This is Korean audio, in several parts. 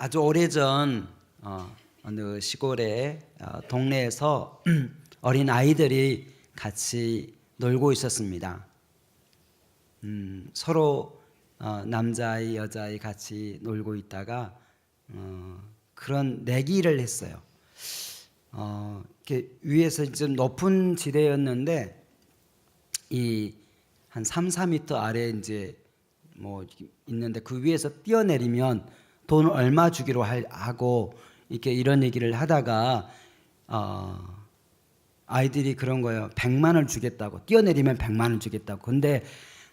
아주 오래전 어느 시골의 동네에서 어린 아이들이 같이 놀고 있었습니다. 서로 남자아이 여자아이 같이 놀고 있다가 그런 내기를 했어요. 이렇게 위에서 좀 높은 지대였는데 이 한 3, 4m 아래 이제 뭐 있는데 그 위에서 뛰어내리면 돈 얼마 주기로 하고 이렇게 이런 얘기를 하다가 아이들이 그런 거예요. 100만 원 주겠다고. 뛰어내리면 100만 원 주겠다고. 근데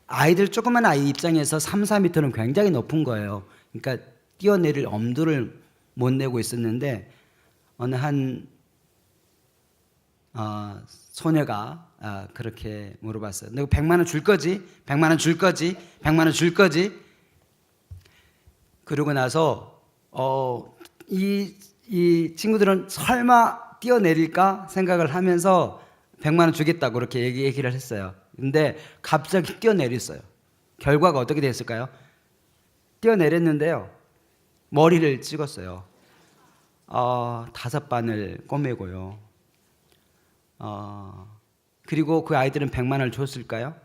아이들 조그만 아이 입장에서 3, 4m는 굉장히 높은 거예요. 그러니까 뛰어내릴 엄두를 못 내고 있었는데 어느 한 소녀가 그렇게 물어봤어요. 너 100만 원 줄 거지? 100만 원 줄 거지? 100만 원 줄 거지? 그러고 나서 이 친구들은 설마 뛰어내릴까 생각을 하면서 100만 원 주겠다고 그렇게 얘기를 했어요. 근데 갑자기 뛰어내렸어요. 결과가 어떻게 됐을까요? 뛰어내렸는데요. 머리를 찍었어요. 5반을 꼬매고요. 그리고 그 아이들은 100만 원을 줬을까요?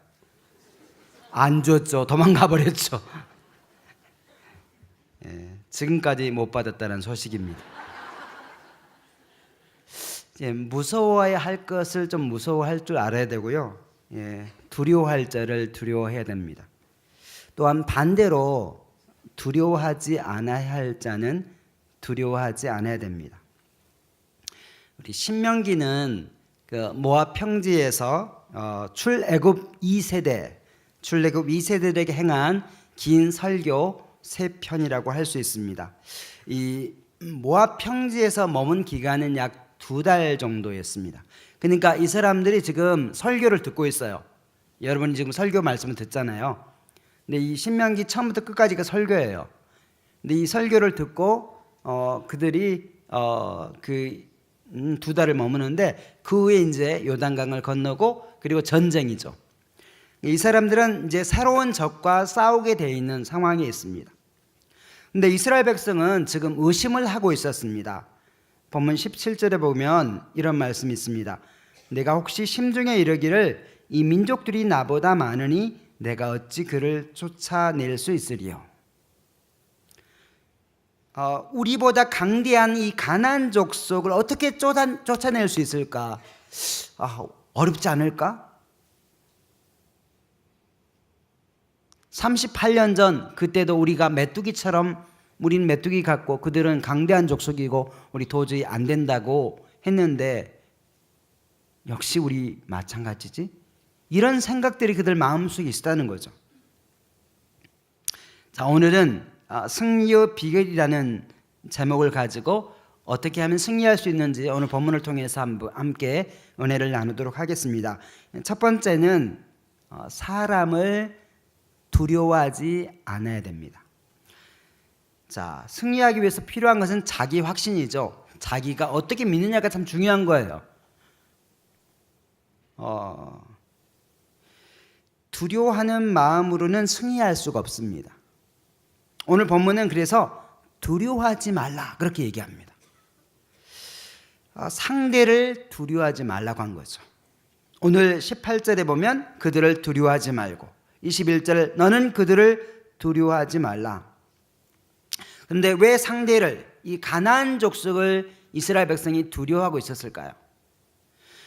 안 줬죠. 도망가 버렸죠. 예, 지금까지 못 받았다는 소식입니다. 무서워해야 할 것을 좀 무서워할 줄 알아야 되고요. 두려워할 자를 두려워해야 됩니다. 또한 반대로 두려워하지 않아야 할 자는 두려워하지 않아야 됩니다. 우리 신명기는 그 모압 평지에서 출애굽 2세대들에게 행한 긴 설교 3편이라고 할 수 있습니다. 이 모압 평지에서 머문 기간은 약 2달 정도였습니다. 그러니까 이 사람들이 지금 설교를 듣고 있어요. 여러분이 지금 설교 말씀을 듣잖아요. 근데 이 신명기 처음부터 끝까지가 설교예요. 근데 이 설교를 듣고 그들이 그 2달을 머무는데 그 후에 이제 요단강을 건너고 그리고 전쟁이죠. 이 사람들은 이제 새로운 적과 싸우게 돼 있는 상황에 있습니다. 근데 이스라엘 백성은 지금 의심을 하고 있었습니다. 본문 17절에 보면 이런 말씀이 있습니다. 내가 혹시 심중에 이르기를 이 민족들이 나보다 많으니 내가 어찌 그를 쫓아낼 수 있으리요. 우리보다 강대한 이 가나안 족속을 어떻게 쫓아낼 수 있을까? 어렵지 않을까? 38년 전 그때도 우리가 메뚜기처럼 우리는 메뚜기 같고 그들은 강대한 족속이고 우리 도저히 안 된다고 했는데 역시 우리 마찬가지지? 이런 생각들이 그들 마음속에 있었다는 거죠. 자, 오늘은 승리의 비결이라는 제목을 가지고 어떻게 하면 승리할 수 있는지 오늘 본문을 통해서 함께 은혜를 나누도록 하겠습니다. 첫 번째는 사람을 두려워하지 않아야 됩니다. 자, 승리하기 위해서 필요한 것은 자기 확신이죠. 자기가 어떻게 믿느냐가 참 중요한 거예요. 두려워하는 마음으로는 승리할 수가 없습니다. 오늘 본문은 그래서 두려워하지 말라 그렇게 얘기합니다. 상대를 두려워하지 말라고 한 거죠. 오늘 18절에 보면 그들을 두려워하지 말고 21절 너는 그들을 두려워하지 말라. 그런데 왜 상대를 이 가나안 족속을 이스라엘 백성이 두려워하고 있었을까요?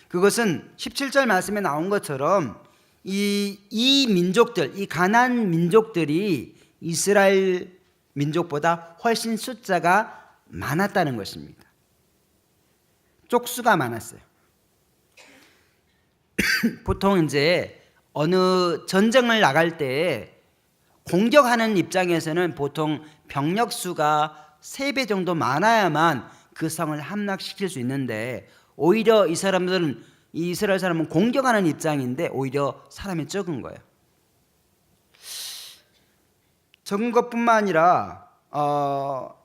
그것은 17절 말씀에 나온 것처럼 이 민족들, 이 가나안 민족들이 이스라엘 민족보다 훨씬 숫자가 많았다는 것입니다. 쪽수가 많았어요. 보통 이제 어느 전쟁을 나갈 때 공격하는 입장에서는 보통 병력 수가 3배 정도 많아야만 그 성을 함락시킬 수 있는데 오히려 이 이스라엘 사람은 공격하는 입장인데 오히려 사람이 적은 거예요. 적은 것뿐만 아니라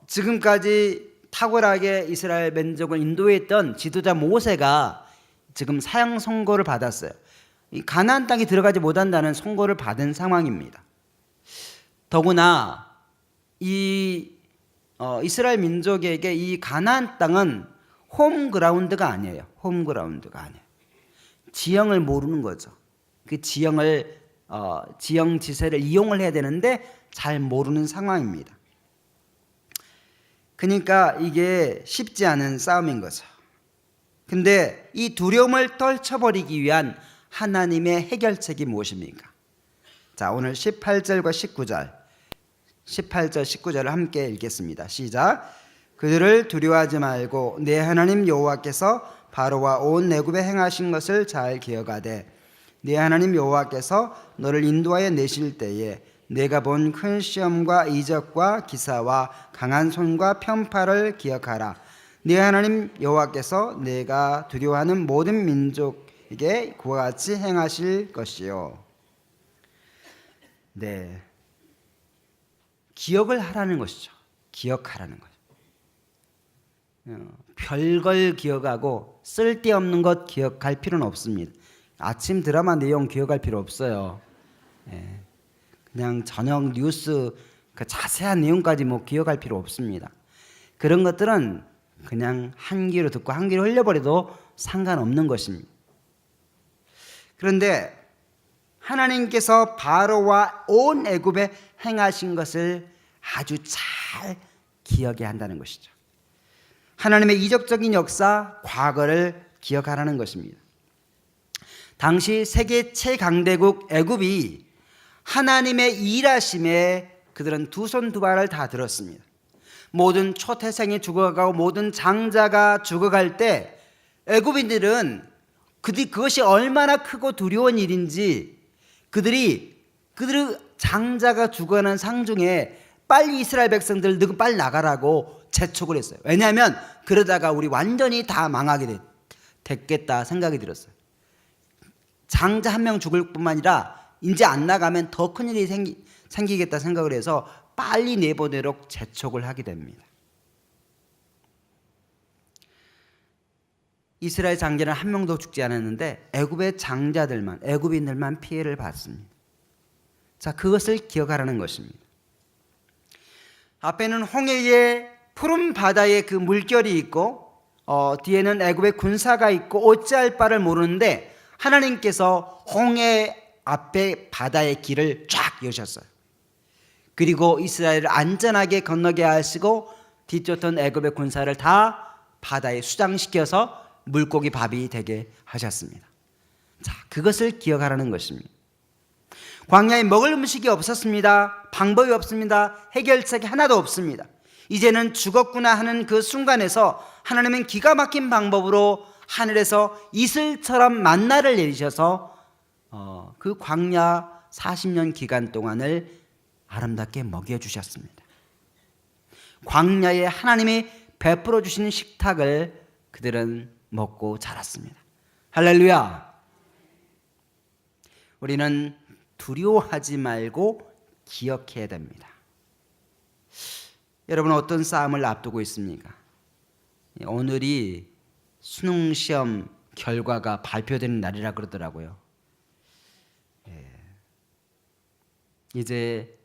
지금까지 탁월하게 이스라엘 민족을 인도했던 지도자 모세가 지금 사형 선고를 받았어요. 이 가나안 땅에 들어가지 못한다는 선고를 받은 상황입니다. 더구나 이 이스라엘 민족에게 이 가나안 땅은 홈그라운드가 아니에요. 홈그라운드가 아니에요. 지형을 모르는 거죠. 그 지형을 지형 지세를 이용을 해야 되는데 잘 모르는 상황입니다. 그러니까 이게 쉽지 않은 싸움인 거죠. 근데 이 두려움을 떨쳐버리기 위한 하나님의 해결책이 무엇입니까? 자, 오늘 18절과 19절, 18절, 19절을 함께 읽겠습니다. 시작. 그들을 두려워하지 말고 내 하나님 여호와께서 바로와 온 애굽에 행하신 것을 잘 기억하되 네 하나님 여호와께서 너를 인도하여 내실 때에 내가 본 큰 시험과 이적과 기사와 강한 손과 편파를 기억하라. 네 하나님 여호와께서 내가 두려워하는 모든 민족에게 그와 같이 행하실 것이요. 네, 기억을 하라는 것이죠. 기억하라는 거죠. 별걸 기억하고 쓸데없는 것 기억할 필요는 없습니다. 아침 드라마 내용 기억할 필요 없어요. 그냥 저녁 뉴스 그 자세한 내용까지 뭐 기억할 필요 없습니다. 그런 것들은 그냥 한 귀로 듣고 한 귀로 흘려버려도 상관없는 것입니다. 그런데 하나님께서 바로와 온 애굽에 행하신 것을 아주 잘 기억해야 한다는 것이죠. 하나님의 이적적인 역사, 과거를 기억하라는 것입니다. 당시 세계 최강대국 애굽이 하나님의 일하심에 그들은 두 손 두 발을 다 들었습니다. 모든 초태생이 죽어가고 모든 장자가 죽어갈 때 애굽인들은 그것이 얼마나 크고 두려운 일인지 그들의 장자가 죽어가는 상중에 빨리 이스라엘 백성들 너희 빨리 나가라고 재촉을 했어요. 왜냐하면 그러다가 우리 완전히 다 망하게 됐겠다 생각이 들었어요. 장자 한 명 죽을 뿐만 아니라 이제 안 나가면 더 큰일이 생기겠다 생각을 해서 빨리 내보내도록 재촉을 하게 됩니다. 이스라엘 장자는 한 명도 죽지 않았는데 애굽의 장자들만, 애굽인들만 피해를 봤습니다. 자, 그것을 기억하라는 것입니다. 앞에는 홍해의 푸른 바다에 그 물결이 있고 뒤에는 애굽의 군사가 있고 어찌할 바를 모르는데 하나님께서 홍해 앞에 바다의 길을 쫙 여셨어요. 그리고 이스라엘을 안전하게 건너게 하시고 뒤쫓던 애굽의 군사를 다 바다에 수장시켜서 물고기 밥이 되게 하셨습니다. 자, 그것을 기억하라는 것입니다. 광야에 먹을 음식이 없었습니다. 방법이 없습니다. 해결책이 하나도 없습니다. 이제는 죽었구나 하는 그 순간에서 하나님은 기가 막힌 방법으로 하늘에서 이슬처럼 만나를 내리셔서 그 광야 40년 기간 동안을 아름답게 먹여주셨습니다. 광야에 하나님이 베풀어 주시는 식탁을 그들은 먹고 자랐습니다. 할렐루야. 우리는 두려워하지 말고 기억해야 됩니다. 여러분 어떤 싸움을 앞두고 있습니까? 오늘이 수능시험 결과가 발표되는 날이라 그러더라고요. 이제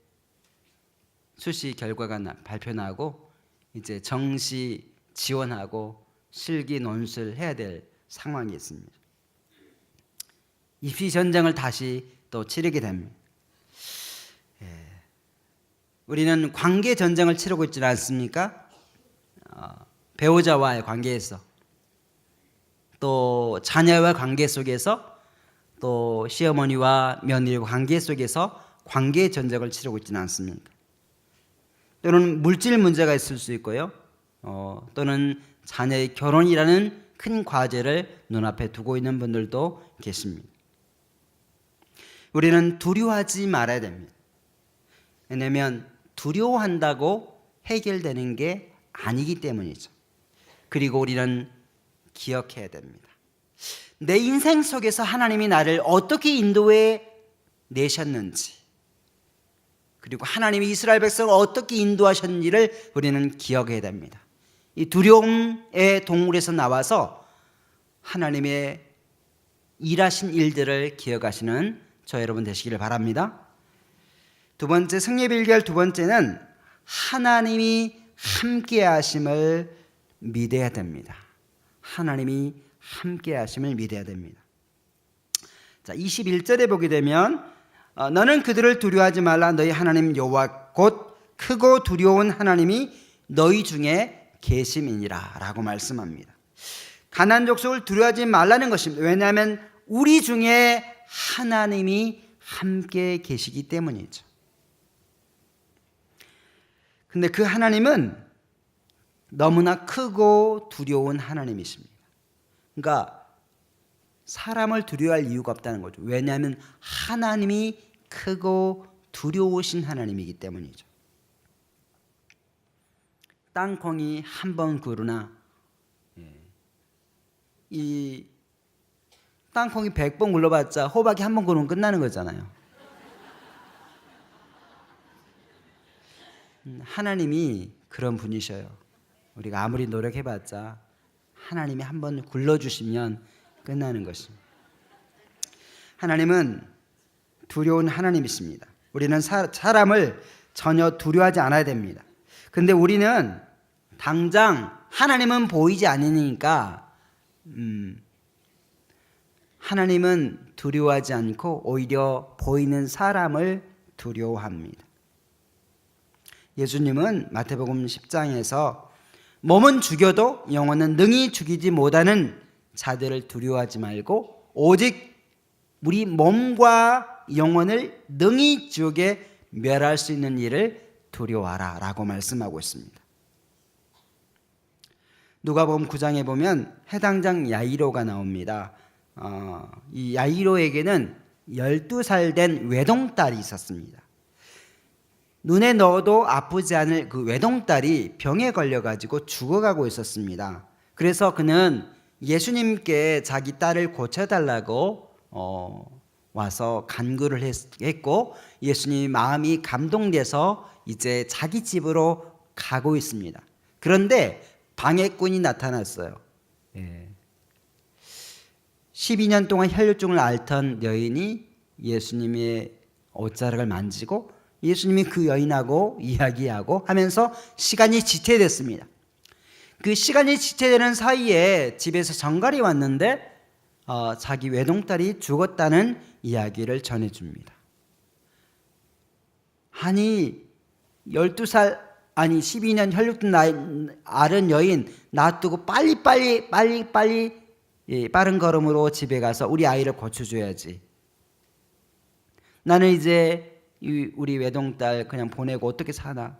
수시 결과가 발표 나고 이제 정시 지원하고 실기 논술 해야 될 상황이 있습니다. 입시 전쟁을 다시 또 치르게 됩니다. 우리는 관계 전쟁을 치르고 있지 않습니까? 배우자와의 관계에서 또 자녀와 관계 속에서 또 시어머니와 며느리와 관계 속에서 관계 전쟁을 치르고 있지는 않습니까? 또는 물질 문제가 있을 수 있고요. 또는 자녀의 결혼이라는 큰 과제를 눈앞에 두고 있는 분들도 계십니다. 우리는 두려워하지 말아야 됩니다. 왜냐하면 두려워한다고 해결되는 게 아니기 때문이죠. 그리고 우리는 기억해야 됩니다. 내 인생 속에서 하나님이 나를 어떻게 인도해 내셨는지, 그리고 하나님이 이스라엘 백성을 어떻게 인도하셨는지를 우리는 기억해야 됩니다. 이 두려움의 동굴에서 나와서 하나님의 일하신 일들을 기억하시는 저 여러분 되시기를 바랍니다. 두 번째, 승리의 비결 두 번째는 하나님이 함께 하심을 믿어야 됩니다. 하나님이 함께 하심을 믿어야 됩니다. 자, 21절에 보게 되면 너는 그들을 두려워하지 말라. 너희 하나님 여호와 곧 크고 두려운 하나님이 너희 중에 계심이니라 라고 말씀합니다. 가나안 족속을 두려워하지 말라는 것입니다. 왜냐하면 우리 중에 하나님이 함께 계시기 때문이죠. 근데 그 하나님은 너무나 크고 두려운 하나님이십니다. 그러니까 사람을 두려워할 이유가 없다는 거죠. 왜냐하면 하나님이 크고 두려우신 하나님이기 때문이죠. 땅콩이 한 번 구르나 이 땅콩이 100번 굴러봤자 호박이 한 번 구르면 끝나는 거잖아요. 하나님이 그런 분이셔요. 우리가 아무리 노력해봤자 하나님이 한 번 굴러주시면 끝나는 것입니다. 하나님은 두려운 하나님이십니다. 우리는 사람을 전혀 두려워하지 않아야 됩니다. 근데 우리는 당장 하나님은 보이지 않으니까 하나님은 두려워하지 않고 오히려 보이는 사람을 두려워합니다. 예수님은 마태복음 10장에서 몸은 죽여도 영혼은 능히 죽이지 못하는 자들을 두려워하지 말고 오직 우리 몸과 영혼을 능히 지옥에 멸할 수 있는 일을 두려워하라 라고 말씀하고 있습니다. 누가복음 9장에 보면 해당장 야이로가 나옵니다. 이 야이로에게는 12살 된 외동딸이 있었습니다. 눈에 넣어도 아프지 않을 그 외동딸이 병에 걸려가지고 죽어가고 있었습니다. 그래서 그는 예수님께 자기 딸을 고쳐달라고 와서 간구를 했고 예수님이 마음이 감동돼서 이제 자기 집으로 가고 있습니다. 그런데 방해꾼이 나타났어요. 12년 동안 혈류증을 앓던 여인이 예수님의 옷자락을 만지고 예수님이 그 여인하고 이야기하고 하면서 시간이 지체됐습니다. 그 시간이 지체되는 사이에 집에서 정갈이 왔는데 자기 외동딸이 죽었다는 이야기를 전해줍니다. 아니 12살 아니 12년 혈육증 앓은 여인 놔두고 빨리 빠른 걸음으로 집에 가서 우리 아이를 고쳐줘야지. 나는 이제 우리 외동딸 그냥 보내고 어떻게 사나.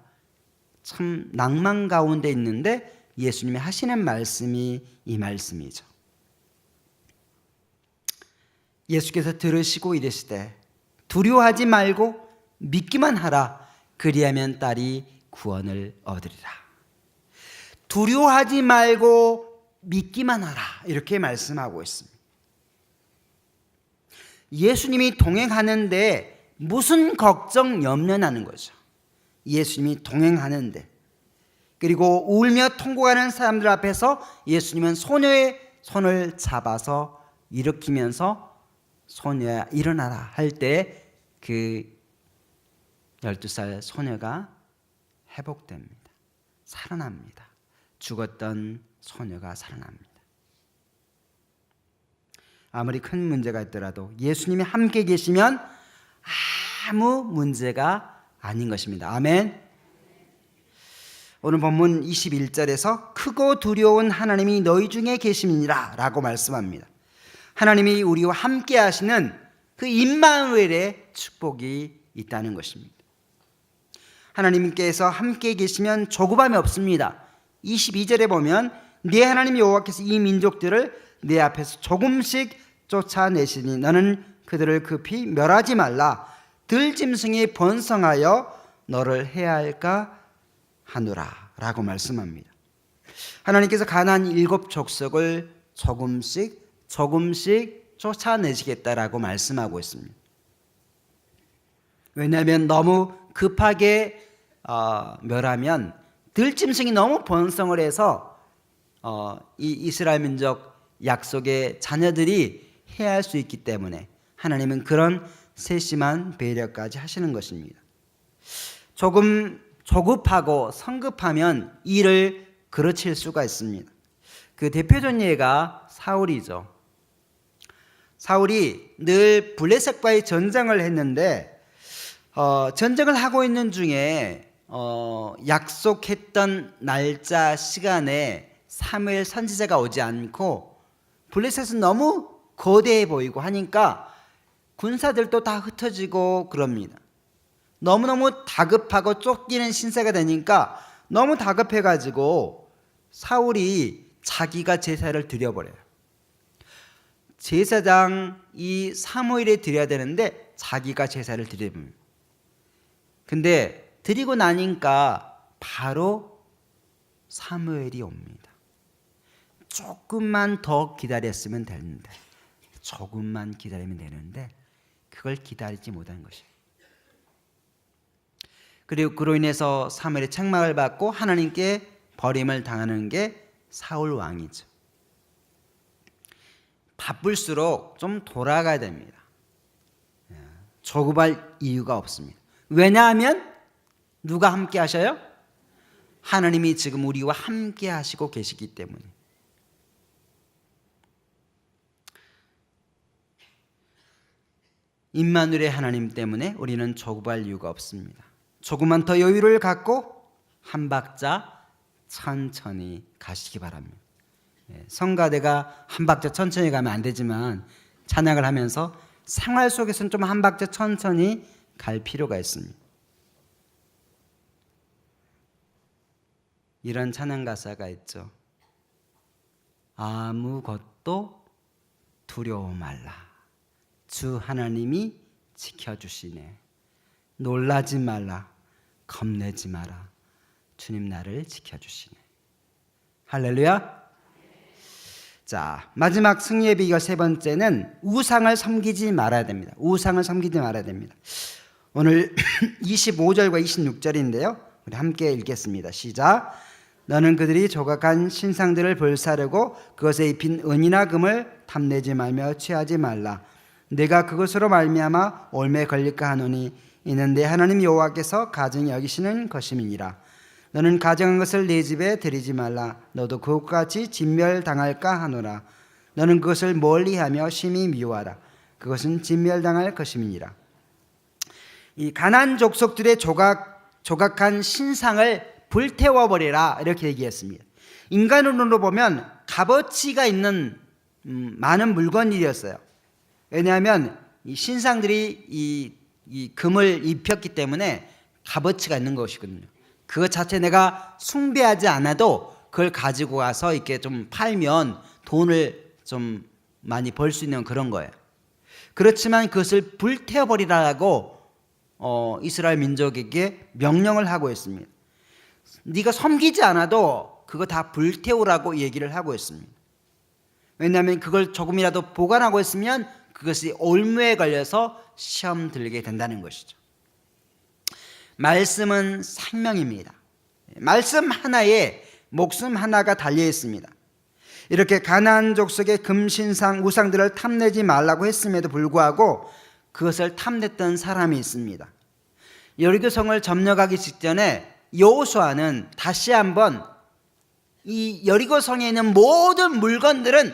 참 낭만 가운데 있는데 예수님이 하시는 말씀이 이 말씀이죠. 예수께서 들으시고 이르시되 두려워하지 말고 믿기만 하라. 그리하면 딸이 구원을 얻으리라. 두려워하지 말고 믿기만 하라. 이렇게 말씀하고 있습니다. 예수님이 동행하는데 무슨 걱정 염려나는 거죠. 예수님이 동행하는데 그리고 울며 통곡하는 사람들 앞에서 예수님은 소녀의 손을 잡아서 일으키면서 소녀야 일어나라 할 때 그 12살 소녀가 회복됩니다. 살아납니다. 죽었던 소녀가 살아납니다. 아무리 큰 문제가 있더라도 예수님이 함께 계시면 아무 문제가 아닌 것입니다. 아멘. 오늘 본문 21절에서 크고 두려운 하나님이 너희 중에 계심이니라 라고 말씀합니다. 하나님이 우리와 함께 하시는 그 임마누엘의 축복이 있다는 것입니다. 하나님께서 함께 계시면 조급함이 없습니다. 22절에 보면 네 하나님 여호와께서 이 민족들을 내 앞에서 조금씩 쫓아내시니 너는 그들을 급히 멸하지 말라. 들짐승이 번성하여 너를 해할까 하노라 라고 말씀합니다. 하나님께서 가나안 7족속을 조금씩 쫓아내시겠다라고 말씀하고 있습니다. 왜냐하면 너무 급하게 멸하면 들짐승이 너무 번성을 해서 이 이스라엘 민족 약속의 자녀들이 해할 수 있기 때문에 하나님은 그런 세심한 배려까지 하시는 것입니다. 조금 조급하고 성급하면 일을 그르칠 수가 있습니다. 그 대표적인 예가 사울이죠. 사울이 늘 블레셋과의 전쟁을 했는데 전쟁을 하고 있는 중에 약속했던 날짜 시간에 사무엘 선지자가 오지 않고 블레셋은 너무 거대해 보이고 하니까 군사들도 다 흩어지고 그럽니다. 너무너무 다급하고 쫓기는 신세가 되니까 너무 다급해가지고 사울이 자기가 제사를 드려버려요. 제사장 이 사무엘에 드려야 되는데 자기가 제사를 드려봅니다. 근데 드리고 나니까 바로 사무엘이 옵니다. 조금만 더 기다렸으면 되는데, 조금만 기다리면 되는데 그걸 기다리지 못한 것이에요. 그리고 그로 인해서 사무엘의 책망을 받고 하나님께 버림을 당하는 게 사울 왕이죠. 바쁠수록 좀 돌아가야 됩니다. 조급할 이유가 없습니다. 왜냐하면 누가 함께 하셔요? 하나님이 지금 우리와 함께 하시고 계시기 때문에. 임마누엘의 하나님 때문에 우리는 조급할 이유가 없습니다. 조금만 더 여유를 갖고 한 박자 천천히 가시기 바랍니다. 성가대가 한 박자 천천히 가면 안 되지만 찬양을 하면서 생활 속에서는 좀 한 박자 천천히 갈 필요가 있습니다. 이런 찬양 가사가 있죠. 아무것도 두려워 말라. 주 하나님이 지켜주시네. 놀라지 말라. 겁내지 마라. 주님 나를 지켜주시네. 할렐루야. 자, 마지막 승리의 비결 세 번째는 우상을 섬기지 말아야 됩니다. 우상을 섬기지 말아야 됩니다. 오늘 25절과 26절인데요. 우리 함께 읽겠습니다. 시작. 너는 그들이 조각한 신상들을 불사르고 그것에 입힌 은이나 금을 탐내지 말며 취하지 말라. 내가 그것으로 말미암아 올매 걸릴까 하노니 이는 내 하나님 여호와께서 가증히 여기시는 것임이니라. 너는 가증한 것을 내 집에 들이지 말라. 너도 그것과 같이 진멸당할까 하노라. 너는 그것을 멀리하며 심히 미워하라. 그것은 진멸당할 것임이니라. 이 가나안 족속들의 조각한 신상을 불태워버리라 이렇게 얘기했습니다. 인간으로 보면 값어치가 있는 많은 물건이었어요. 왜냐하면 이 신상들이 이 금을 입혔기 때문에 값어치가 있는 것이거든요. 그것 자체 내가 숭배하지 않아도 그걸 가지고 가서 이렇게 좀 팔면 돈을 좀 많이 벌 수 있는 그런 거예요. 그렇지만 그것을 불태워버리라고 이스라엘 민족에게 명령을 하고 있습니다. 네가 섬기지 않아도 그거 다 불태우라고 얘기를 하고 있습니다. 왜냐하면 그걸 조금이라도 보관하고 있으면 그것이 올무에 걸려서 시험 들게 된다는 것이죠. 말씀은 생명입니다. 말씀 하나에 목숨 하나가 달려 있습니다. 이렇게 가나안 족속의 금신상 우상들을 탐내지 말라고 했음에도 불구하고 그것을 탐냈던 사람이 있습니다. 여리고성을 점령하기 직전에 여호수아는 다시 한번 이 여리고성에 있는 모든 물건들은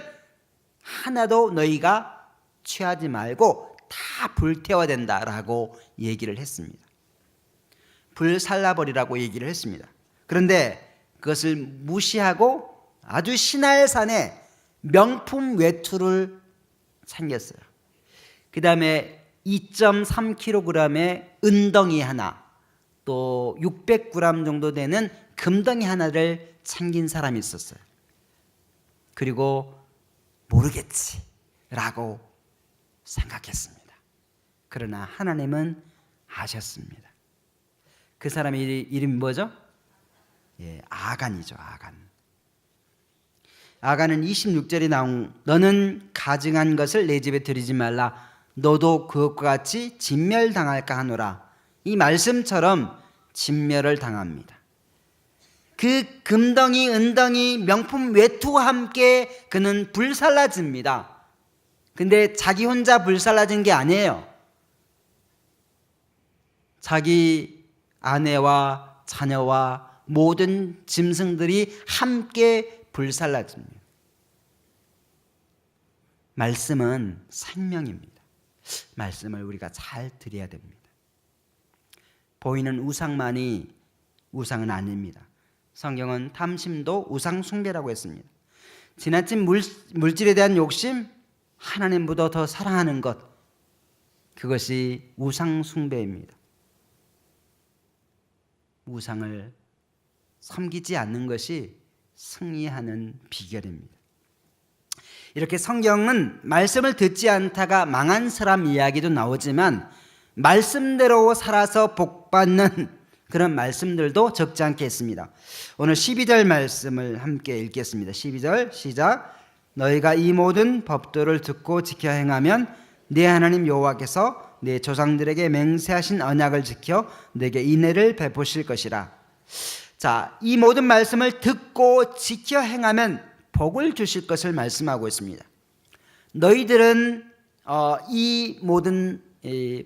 하나도 너희가 취하지 말고 다 불태워야 된다라고 얘기를 했습니다. 불살라버리라고 얘기를 했습니다. 그런데 그것을 무시하고 아주 신할산에 명품 외투를 챙겼어요. 그 다음에 2.3kg의 은덩이 하나, 또 600g 정도 되는 금덩이 하나를 챙긴 사람이 있었어요. 그리고 모르겠지 라고 생각했습니다. 그러나 하나님은 아셨습니다. 그 사람의 이름이 뭐죠? 아간이죠. 아간은 26절에 나온 너는 가증한 것을 내 집에 들이지 말라. 너도 그것과 같이 진멸당할까 하노라. 이 말씀처럼 진멸을 당합니다. 그 금덩이, 은덩이, 명품 외투와 함께 그는 불살라집니다. 근데 자기 혼자 불살라진 게 아니에요. 자기 아내와 자녀와 모든 짐승들이 함께 불살라집니다. 말씀은 생명입니다. 말씀을 우리가 잘 들여야 됩니다. 보이는 우상만이 우상은 아닙니다. 성경은 탐심도 우상 숭배라고 했습니다. 지나친 물질에 대한 욕심, 하나님보다 더 사랑하는 것, 그것이 우상 숭배입니다. 우상을 섬기지 않는 것이 승리하는 비결입니다. 이렇게 성경은 말씀을 듣지 않다가 망한 사람 이야기도 나오지만 말씀대로 살아서 복받는 그런 말씀들도 적지 않게 있습니다. 오늘 12절 말씀을 함께 읽겠습니다. 12절 시작. 너희가 이 모든 법도를 듣고 지켜 행하면 네 하나님 여호와께서 네 조상들에게 맹세하신 언약을 지켜 네게 인애를 베푸실 것이라. 자, 이 모든 말씀을 듣고 지켜 행하면 복을 주실 것을 말씀하고 있습니다. 너희들은 이 모든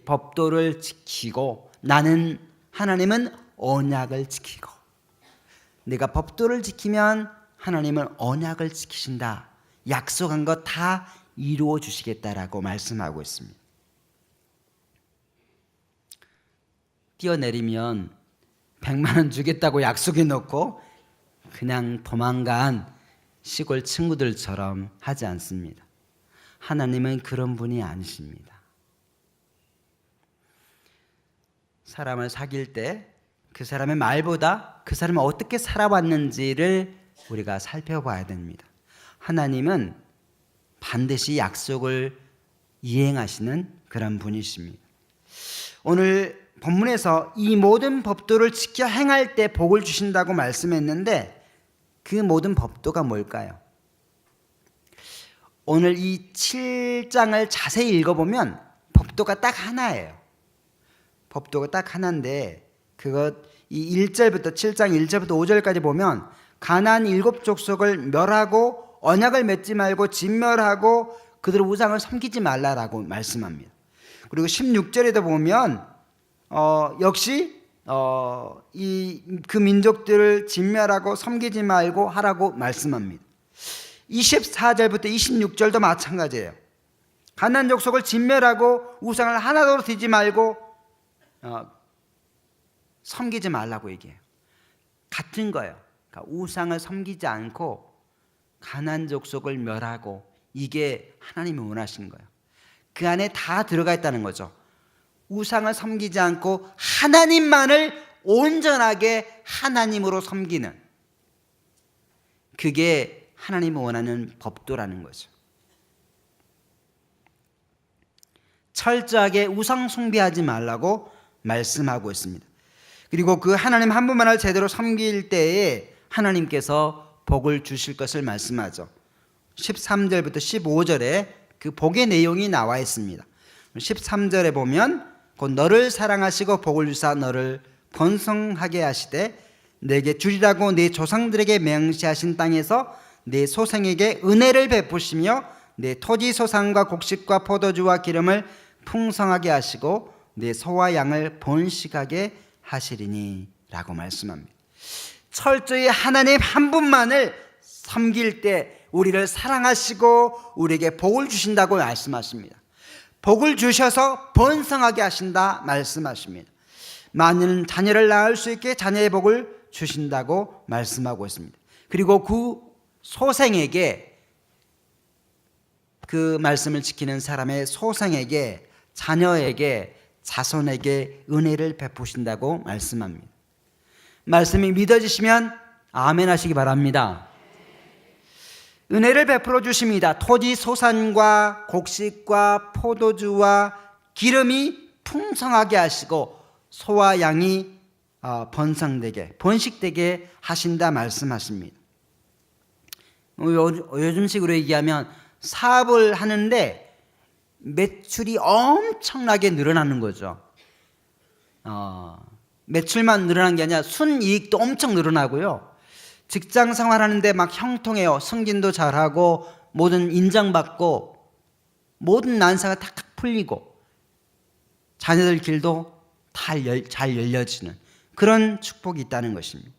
법도를 지키고 나는 하나님은 언약을 지키고, 네가 법도를 지키면 하나님은 언약을 지키신다. 약속한 것 다 이루어 주시겠다라고 말씀하고 있습니다. 뛰어내리면 100만 원 주겠다고 약속해 놓고 그냥 도망간 시골 친구들처럼 하지 않습니다. 하나님은 그런 분이 아니십니다. 사람을 사귈 때 그 사람의 말보다 그 사람이 어떻게 살아왔는지를 우리가 살펴봐야 됩니다. 하나님은 반드시 약속을 이행하시는 그런 분이십니다. 오늘 본문에서 이 모든 법도를 지켜 행할 때 복을 주신다고 말씀했는데 그 모든 법도가 뭘까요? 오늘 이 7장을 자세히 읽어보면 법도가 딱 하나예요. 법도가 딱 하나인데 이 1절부터 7장 1절부터 5절까지 보면 가나안 7족속을 멸하고 언약을 맺지 말고 진멸하고 그들의 우상을 섬기지 말라라고 말씀합니다. 그리고 16절에도 보면 역시 그 민족들을 진멸하고 섬기지 말고 하라고 말씀합니다. 24절부터 26절도 마찬가지예요. 가나안 족속을 진멸하고 우상을 하나도 드리지 말고 섬기지 말라고 얘기해요. 같은 거예요. 그러니까 우상을 섬기지 않고 가나안 족속을 멸하고, 이게 하나님이 원하시는 거예요. 그 안에 다 들어가 있다는 거죠. 우상을 섬기지 않고 하나님만을 온전하게 하나님으로 섬기는, 그게 하나님이 원하는 법도라는 거죠. 철저하게 우상 숭배하지 말라고 말씀하고 있습니다. 그리고 그 하나님 한 분만을 제대로 섬길 때에 하나님께서 복을 주실 것을 말씀하죠. 13절부터 15절에 그 복의 내용이 나와 있습니다. 13절에 보면 곧 너를 사랑하시고 복을 주사 너를 번성하게 하시되 내게 주리라고 네 조상들에게 맹세하신 땅에서 네 소생에게 은혜를 베푸시며 네 토지 소산과 곡식과 포도주와 기름을 풍성하게 하시고 네 소와 양을 번식하게 하시리니 라고 말씀합니다. 철저히 하나님 한 분만을 섬길 때 우리를 사랑하시고 우리에게 복을 주신다고 말씀하십니다. 복을 주셔서 번성하게 하신다 말씀하십니다. 많은 자녀를 낳을 수 있게 자녀의 복을 주신다고 말씀하고 있습니다. 그리고 그 소생에게, 그 말씀을 지키는 사람의 소생에게, 자녀에게, 자손에게 은혜를 베푸신다고 말씀합니다. 말씀이 믿어지시면 아멘 하시기 바랍니다. 은혜를 베풀어 주십니다. 토지 소산과 곡식과 포도주와 기름이 풍성하게 하시고 소와 양이 번성되게, 번식되게 하신다 말씀하십니다. 요즘식으로 얘기하면 사업을 하는데 매출이 엄청나게 늘어나는 거죠. 매출만 늘어난 게 아니라 순이익도 엄청 늘어나고요. 직장 생활하는데 막 형통해요. 승진도 잘하고 모든 인정받고 모든 난사가 탁탁 풀리고 자녀들 길도 잘 열려지는 그런 축복이 있다는 것입니다.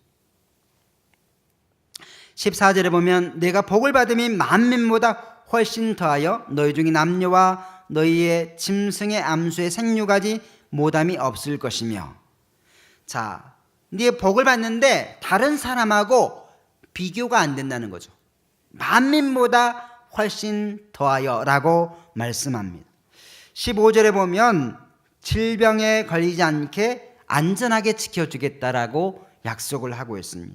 14절에 보면 내가 복을 받음이 만민보다 훨씬 더하여 너희 중에 남녀와 너희의 짐승의 암수의 생육까지 모담이 없을 것이며. 자, 네 복을 받는데 다른 사람하고 비교가 안 된다는 거죠. 만민보다 훨씬 더하여 라고 말씀합니다. 15절에 보면 질병에 걸리지 않게 안전하게 지켜주겠다라고 약속을 하고 있습니다.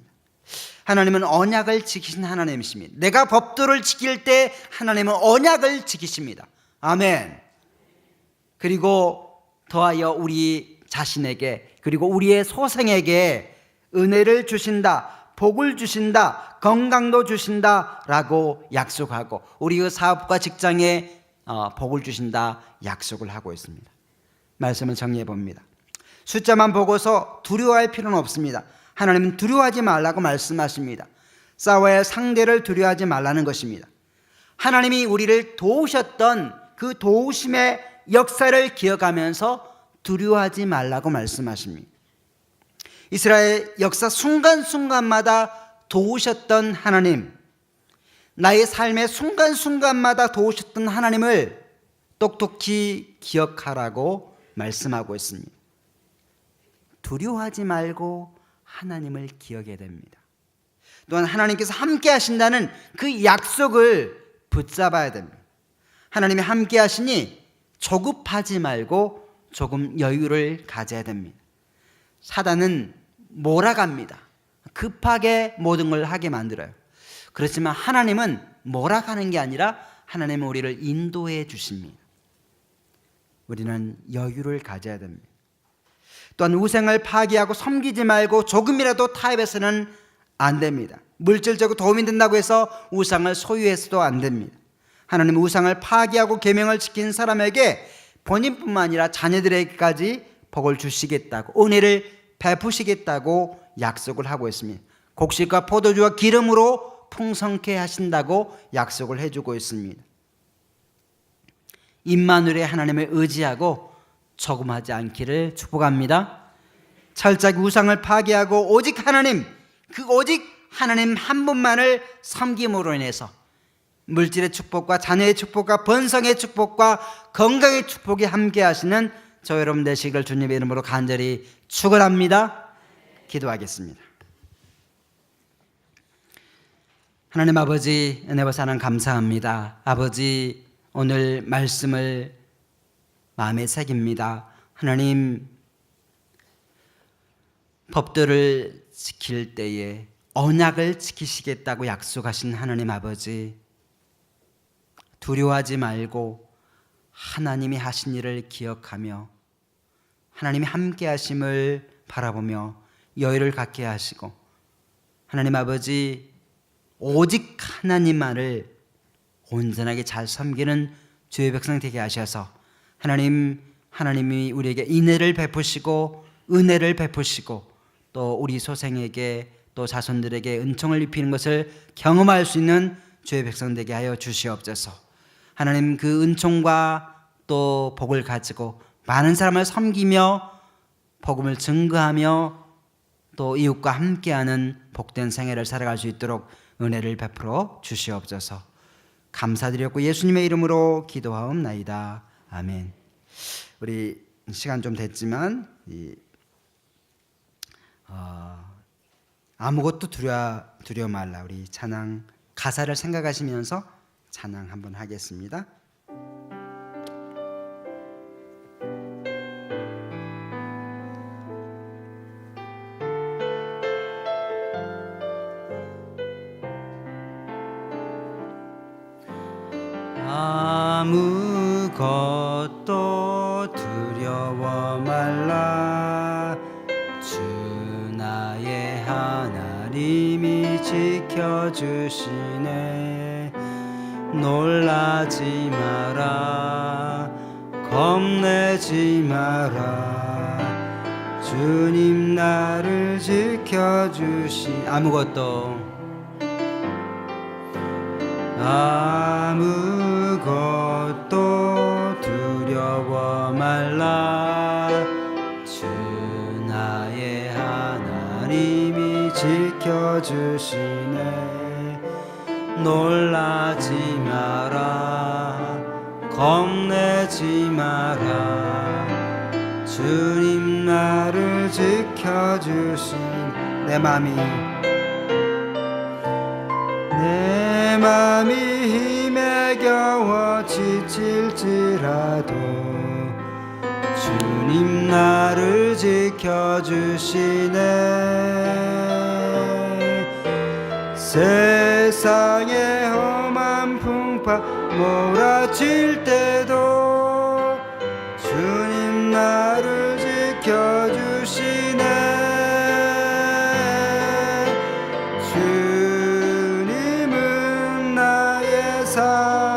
하나님은 언약을 지키신 하나님이십니다. 내가 법도를 지킬 때 하나님은 언약을 지키십니다. 아멘. 그리고 더하여 우리 자신에게 그리고 우리의 소생에게 은혜를 주신다, 복을 주신다, 건강도 주신다 라고 약속하고 우리의 사업과 직장에 복을 주신다 약속을 하고 있습니다. 말씀을 정리해 봅니다. 숫자만 보고서 두려워할 필요는 없습니다. 하나님은 두려워하지 말라고 말씀하십니다. 싸워야 할 상대를 두려워하지 말라는 것입니다. 하나님이 우리를 도우셨던 그 도우심의 역사를 기억하면서 두려워하지 말라고 말씀하십니다. 이스라엘 역사 순간순간마다 도우셨던 하나님, 나의 삶의 순간순간마다 도우셨던 하나님을 똑똑히 기억하라고 말씀하고 있습니다. 두려워하지 말고 하나님을 기억해야 됩니다. 또한 하나님께서 함께 하신다는 그 약속을 붙잡아야 됩니다. 하나님이 함께 하시니 조급하지 말고 조금 여유를 가져야 됩니다. 사단은 몰아갑니다. 급하게 모든 걸 하게 만들어요. 그렇지만 하나님은 몰아가는 게 아니라 하나님은 우리를 인도해 주십니다. 우리는 여유를 가져야 됩니다. 또한 우상을 파괴하고 섬기지 말고 조금이라도 타협해서는 안 됩니다. 물질적으로 도움이 된다고 해서 우상을 소유해서도 안 됩니다. 하나님은 우상을 파괴하고 계명을 지킨 사람에게 본인뿐만 아니라 자녀들에게까지 복을 주시겠다고, 은혜를 베푸시겠다고 약속을 하고 있습니다. 곡식과 포도주와 기름으로 풍성케 하신다고 약속을 해주고 있습니다. 임마누엘의 하나님을 의지하고 조금하지 않기를 축복합니다. 철저히 우상을 파괴하고 오직 하나님, 그 오직 하나님 한 분만을 섬김으로 인해서 물질의 축복과 자녀의 축복과 번성의 축복과 건강의 축복이 함께 하시는 저 여러분 되시기를 주님의 이름으로 간절히 축원합니다. 기도하겠습니다. 하나님 아버지, 은혜와 사랑 감사합니다. 아버지, 오늘 말씀을 마음에 새깁니다. 하나님, 법도를 지킬 때에 언약을 지키시겠다고 약속하신 하나님 아버지, 두려워하지 말고 하나님이 하신 일을 기억하며 하나님이 함께 하심을 바라보며 여유를 갖게 하시고, 하나님 아버지, 오직 하나님만을 온전하게 잘 섬기는 주의 백성 되게 하셔서 하나님이 우리에게 인애를 베푸시고 은혜를 베푸시고 또 우리 소생에게 또 자손들에게 은총을 입히는 것을 경험할 수 있는 주의 백성 되게 하여 주시옵소서. 하나님, 그 은총과 또 복을 가지고 많은 사람을 섬기며 복음을 증거하며 또 이웃과 함께하는 복된 생애를 살아갈 수 있도록 은혜를 베풀어 주시옵소서. 감사드렸고 예수님의 이름으로 기도하옵나이다. 아멘. 우리 시간 좀 됐지만 아무것도 두려워 말라, 우리 찬양 가사를 생각하시면서 찬양 한번 하겠습니다. 아무것도 두려워 말라, 주 나의 하나님이 지켜주시네. 놀라지 마라, 겁내지 마라, 주님 나를 지켜주시. 아무것도 두려워 말라, 주 나의 하나님 주님이 지켜주시네. 놀라지 마라, 겁내지 마라. 주님 나를 지켜주신 내 맘이 힘에 겨워 지칠지라도 주님 나를 지켜주시네. 세상에 험한 풍파 몰아칠 때도 주님 나를 지켜주시네. 주님은 나의 산성,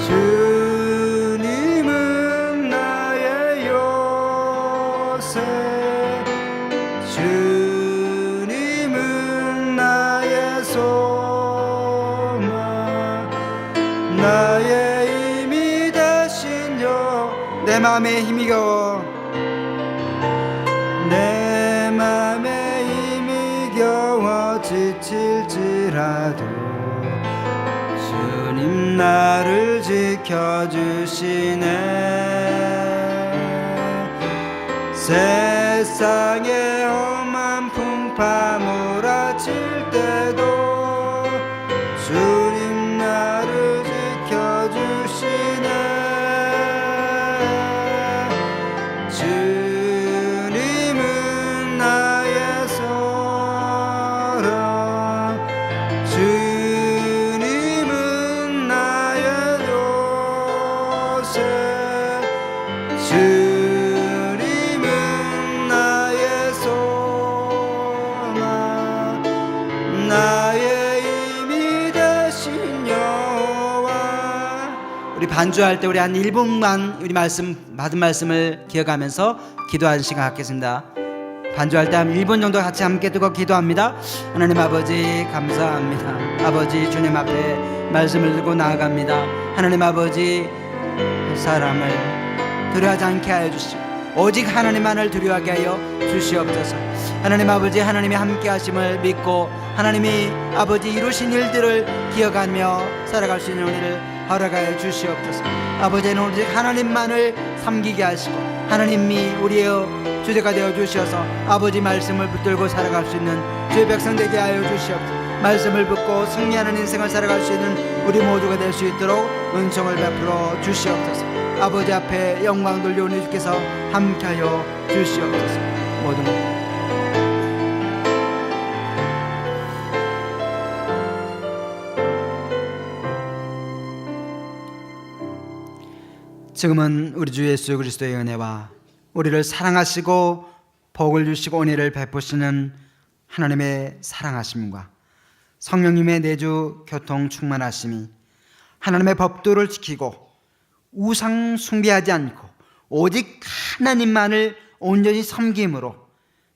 주님은 나의 요새, 주님은 나의 소망, 나의 힘이 되시려. 내 맘에 힘이 겨워, 내 맘에 힘이 겨워 지칠지라도 주님 나를 지켜주시네. 세상에 험한 풍파 몰아칠 때도 주님 나를 지켜주시네. 주님은 나의 소랑, 주님은 나의 요새, 주님은 나의 소망, 나의 힘이 되신 여호와. 우리 반주할 때 우리 한 1분만 우리 받은 말씀을 기억하면서 기도하는 시간 갖겠습니다. 반주할 때 한 1분 정도 같이 함께 뜨고 기도합니다. 하나님 아버지 감사합니다. 아버지 주님 앞에 말씀을 들고 나아갑니다. 하나님 아버지 사람을 두려워하지 않게 하여 주시고 오직 하나님만을 두려워하게 하여 주시옵소서. 하나님 아버지 하나님이 함께 하심을 믿고 하나님이 아버지 이루신 일들을 기억하며 살아갈 수 있는 우리를 허락하여 주시옵소서. 아버지는 오직 하나님만을 섬기게 하시고 하나님이 우리의 주제가 되어 주셔서 아버지 말씀을 붙들고 살아갈 수 있는 주의 백성 되게 하여 주시옵소서. 말씀을 붙고 승리하는 인생을 살아갈 수 있는 우리 모두가 될 수 있도록 은총을 베풀어 주시옵소서. 아버지 앞에 영광 돌려오니 주께서 함께하여 주시옵소서. 모든 지금은 우리 주 예수 그리스도의 은혜와 우리를 사랑하시고 복을 주시고 은혜를 베푸시는 하나님의 사랑하심과 성령님의 내주 교통 충만하심이 하나님의 법도를 지키고 우상 숭배하지 않고 오직 하나님만을 온전히 섬김으로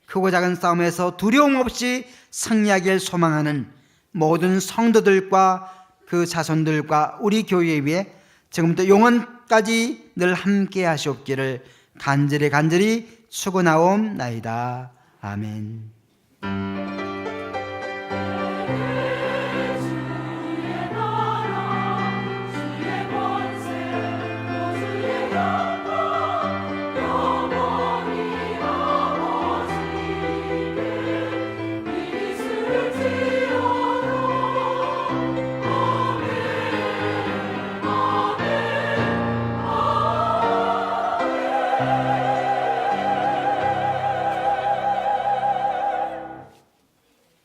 크고 작은 싸움에서 두려움 없이 승리하길 소망하는 모든 성도들과 그 자손들과 우리 교회 위에 지금부터 영원까지 늘 함께 하시옵기를 간절히 축원하옵나이다. 아멘.